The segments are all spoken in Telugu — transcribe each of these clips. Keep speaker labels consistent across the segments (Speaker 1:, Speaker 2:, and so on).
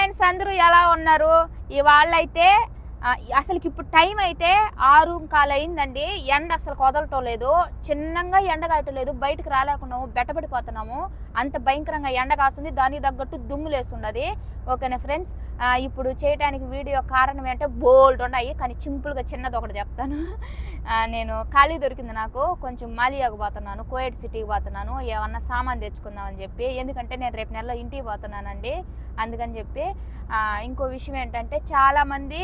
Speaker 1: ఫ్రెండ్స్, అందరూ ఎలా ఉన్నారు? ఇవాళ్ళైతే అసలుకి ఇప్పుడు టైం అయితే 6:15 అయిందండి. ఎండ అసలు వదలటం లేదు, చిన్నంగా ఎండ కాయటం లేదు, బయటకు రాలేకున్నాము, బెట్టబడిపోతున్నాము. అంత భయంకరంగా ఎండ కాస్తుంది, దానికి తగ్గట్టు దుమ్ము లేస్తున్నది. ఓకేనా ఫ్రెండ్స్, ఇప్పుడు చేయడానికి వీడియో కారణం ఏంటంటే బోల్డ్ ఉన్నాయి, కానీ సింపుల్గా చిన్నది ఒకటి చెప్తాను. నేను ఖాళీ దొరికింది, నాకు కొంచెం మాలియాకు పోతున్నాను, కోయట్ సిటీకి పోతున్నాను, ఏమన్నా సామాన్ తెచ్చుకుందామని చెప్పి. ఎందుకంటే నేను రేపు నెలలో ఇంటికి పోతున్నానండి, అందుకని చెప్పి. ఇంకో విషయం ఏంటంటే చాలామంది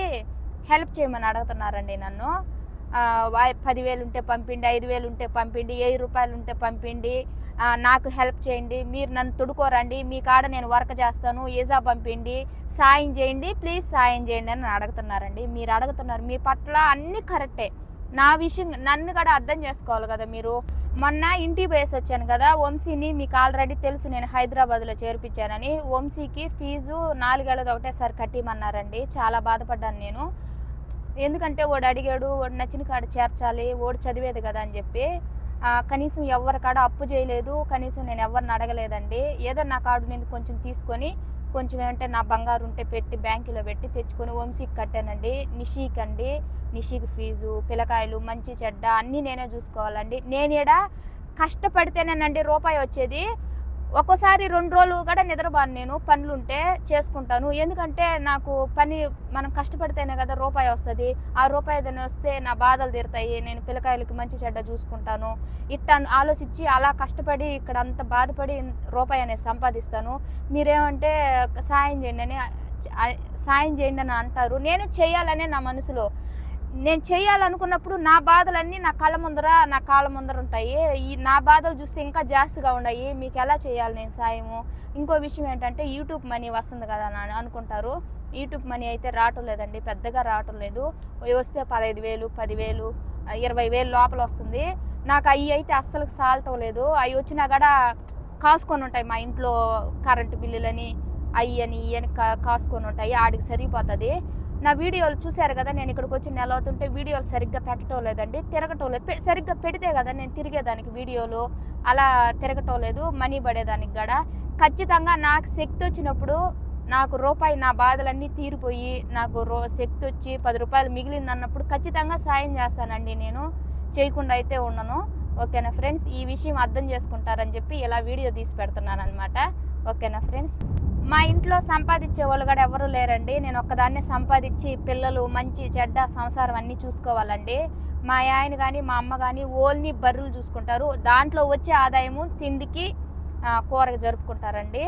Speaker 1: హెల్ప్ చేయమని అడుగుతున్నారండి నన్ను. 10,000 ఉంటే పంపిండి, 5,000 ఉంటే పంపిండి, 1000 రూపాయలు ఉంటే పంపిండి, నాకు హెల్ప్ చేయండి, మీరు నన్ను తొడుకోరండి, మీ కాడ నేను వర్క్ చేస్తాను, ఈజా పంపిండి, సాయం చేయండి, ప్లీజ్ సాయం చేయండి అని అడుగుతున్నారండి. మీరు అడుగుతున్నారు, మీ పట్ల అన్నీ కరెక్టే. నా విషయం నన్ను కూడా అర్థం చేసుకోవాలి కదా మీరు. మొన్న ఇంటికి పోయేసి వచ్చాను కదా వంశీని, మీకు ఆల్రెడీ తెలుసు నేను హైదరాబాద్లో చేర్పించానని. వంశీకి ఫీజు 4 ఏళ్ళది ఒకటేసారి కట్టిమన్నారండి. చాలా బాధపడ్డాను నేను, ఎందుకంటే వాడు అడిగాడు, వాడు నచ్చిన కాడ చేర్చాలి, వాడు చదివేది కదా అని చెప్పి. కనీసం ఎవరి కాడ అప్పు చేయలేదు, కనీసం నేను ఎవరిని అడగలేదండి. ఏదో నా కాడు నేను కొంచెం తీసుకొని, కొంచెం ఏమంటే నా బంగారు ఉంటే పెట్టి బ్యాంకులో పెట్టి తెచ్చుకొని వంశీకి కట్టానండి. నిషీకి ఫీజు, పిల్లకాయలు, మంచి చెడ్డ అన్నీ నేనే చూసుకోవాలండి. నేనేడ కష్టపడితేనేనండి రూపాయి వచ్చేది. ఒక్కోసారి 2 రోజులు కూడా నిద్రబాను, నేను పనులుంటే చేసుకుంటాను. ఎందుకంటే నాకు పని మనం కష్టపడితేనే కదా రూపాయి వస్తుంది. ఆ రూపాయి ఏదైనా వస్తే నా బాధలు తీరుతాయి, నేను పిల్లకాయలకి మంచి చెడ్డ చూసుకుంటాను. ఇట్లా ఆలోచించి అలా కష్టపడి ఇక్కడ అంత బాధపడి రూపాయి అనేది సంపాదిస్తాను. మీరేమంటే సాయం చేయండి అని అంటారు. నేను చేయాలనే నా మనసులో, నేను చేయాలనుకున్నప్పుడు నా బాధలన్నీ నా కాళ్ళ ముందర ఉంటాయి. నా బాధలు చూస్తే ఇంకా జాస్తిగా ఉన్నాయి. మీకు ఎలా చేయాలి నేను సాయము? ఇంకో విషయం ఏంటంటే యూట్యూబ్ మనీ వస్తుంది కదా అని అనుకుంటారు. యూట్యూబ్ మనీ అయితే రావటం లేదండి, పెద్దగా రావటం లేదు. వస్తే 15,000, 10,000, 20,000 లోపల వస్తుంది. నాకు అవి అయితే అస్సలు సాలటం లేదు. అవి వచ్చినా కూడా కాసుకొని ఉంటాయి, మా ఇంట్లో కరెంటు బిల్లులని అవి అని ఇవని కాసుకొని ఉంటాయి, ఆడికి సరిపోతుంది. నా వీడియోలు చూశారు కదా, నేను ఇక్కడికి వచ్చి నెల అవుతుంటే వీడియోలు సరిగ్గా పెట్టడం లేదండి, తిరగటం లేదు. సరిగ్గా పెడితే కదా నేను తిరిగేదానికి, వీడియోలు అలా తిరగటం లేదు, మనీ పడేదానికి కూడా. ఖచ్చితంగా నాకు శక్తి వచ్చినప్పుడు, నాకు రూపాయి నా బాధలన్నీ తీరిపోయి నాకు శక్తి వచ్చి 10 రూపాయలు మిగిలింది అన్నప్పుడు ఖచ్చితంగా సాయం చేస్తానండి, నేను చేయకుండా అయితే ఉండను. ఓకేనా ఫ్రెండ్స్, ఈ విషయం అర్థం చేసుకుంటారని చెప్పి ఇలా వీడియో తీసి పెడుతున్నాను అనమాట. ఓకేనా ఫ్రెండ్స్, మా ఇంట్లో సంపాదించే వాళ్ళు కూడా ఎవరు లేరండి. నేను ఒక్కదాన్నే సంపాదించి పిల్లలు మంచి చెడ్డ సంసారం అన్నీ చూసుకోవాలండి. మా ఆయన కానీ మా అమ్మ కానీ ఓన్లీ బర్రెలు చూసుకుంటారు. దాంట్లో వచ్చే ఆదాయము తిండికి కూరకి జరుపుకుంటారండి.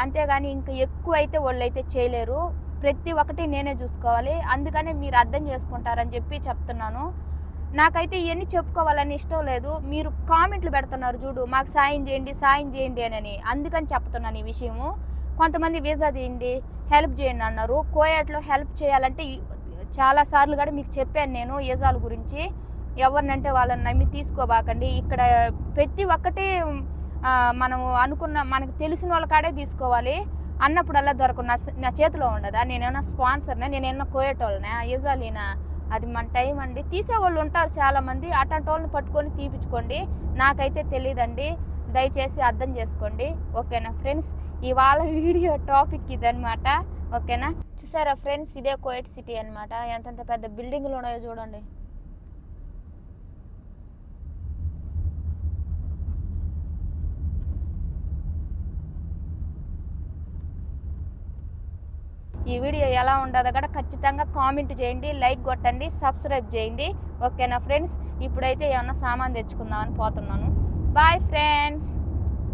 Speaker 1: అంతేగాని ఇంకా ఎక్కువ అయితే వాళ్ళు అయితే చేయలేరు. ప్రతి ఒక్కటి నేనే చూసుకోవాలి. అందుకనే మీరు అర్థం చేసుకుంటారని చెప్పి చెప్తున్నాను. నాకైతే ఇవన్నీ చెప్పుకోవాలని ఇష్టం లేదు. మీరు కామెంట్లు పెడుతున్నారు చూడు, మాకు సాయం చేయండి అని, అందుకని చెప్తున్నాను ఈ విషయము. కొంతమంది వీసా తీయండి, హెల్ప్ చేయండి అన్నారు. కోయట్లో హెల్ప్ చేయాలంటే చాలాసార్లు కూడా మీకు చెప్పాను నేను వీసాల గురించి. ఎవరినంటే వాళ్ళని నమ్మి తీసుకోబాకండి. ఇక్కడ ప్రతి ఒక్కటి మనం అనుకున్న మనకు తెలిసిన వాళ్ళ కాడే తీసుకోవాలి. అన్నప్పుడల్లా దొరకదు, నా చేతిలో ఉండదా? నేనేమన్నా స్పాన్సర్నా? నేనేమన్నా కోయట్ వాళ్ళనా? వీసాలీనా? అది మన టైం అండి. తీసేవాళ్ళు ఉంటారు చాలామంది, అట్లాంటి వాళ్ళని పట్టుకొని తీపించుకోండి. నాకైతే తెలియదండి, దయచేసి అర్థం చేసుకోండి. ఓకేనా ఫ్రెండ్స్, ఇవాళ వీడియో టాపిక్ ఇదనమాట. ఓకేనా, చూసారా ఫ్రెండ్స్, ఇదే కోయట్ సిటీ అనమాట. ఎంతంత పెద్ద బిల్డింగ్లు ఉన్నాయో చూడండి. ఈ వీడియో ఎలా ఉండదో కూడా ఖచ్చితంగా కామెంట్ చేయండి, లైక్ కొట్టండి, సబ్స్క్రైబ్ చేయండి. ఓకేనా ఫ్రెండ్స్, ఇప్పుడైతే ఏమన్నా సామాన్ తెచ్చుకుందామని పోతున్నాను. Bye friends.